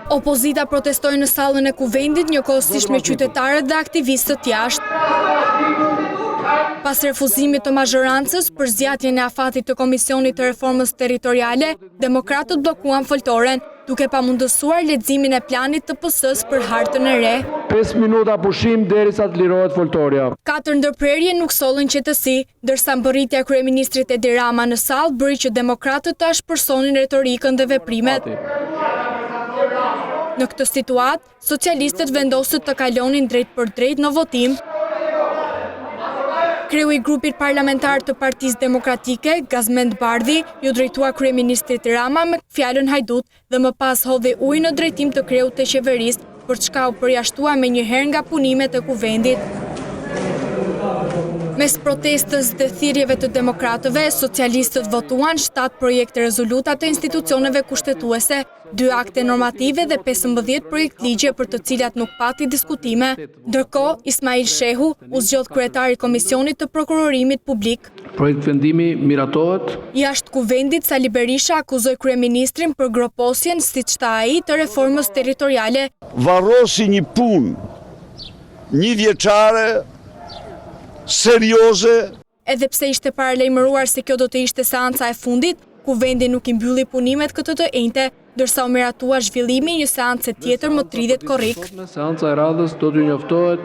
Opozita protestoi në sallën e Kuvendit njëkohësisht me qytetarët dhe aktivistët jashtë. Pas refuzimit të mazhorancës për zgjatjen e afatit të Komisionit të Reformës Territoriale, demokratët bllokuan foltoren, duke pamundësuar leximin e planit të PS-s për hartën e re. 5 minuta pushim derisa të lirohet foltorja. 4 ndërprerje nuk sollën qetësi, ndërsa mbërritja e kryeministrit Edi Rama në sallë bëri që demokratët të ashpërsonin retorikën dhe veprimet. Në këtë situatë, socialistët vendosën të kalonin drejt për drejt në votim. Kreu i grupit parlamentar të Partisë Demokratike, Gazmend Bardhi, ju drejtua kryeministrit Rama me fjalën hajdut dhe më pas hodhi ujë në drejtim të kreut të qeverisë, për çka u përjashtua me njëherë nga punimet e Kuvendit. Mes protestës dhe thirrjeve të demokratëve, socialistët votuan 7 projekte rezoluta të institucioneve kushtetuese, 2 akte normative dhe 15 projekt ligje për të cilat nuk pati diskutime. Ndërkohë, Ismail Shehu u zgjodh kryetari i Komisionit të Prokurorimit Publik. Projekt vendimi miratohet. Jashtë Kuvendit, Sali Berisha akuzoi kryeministrin për groposjen, siç tha ai, të reformës territoriale. Varrosi një punë, një vjeçare, serioze. Edhe pse ishte paralajmëruar se kjo do të ishte seanca e fundit, Kuvendi nuk i mbylli punimet këtë të enjte, ndërsa u miratua zhvillimi një seance tjetër më 30 korrik. Seanca e radhës do t'ju njoftohet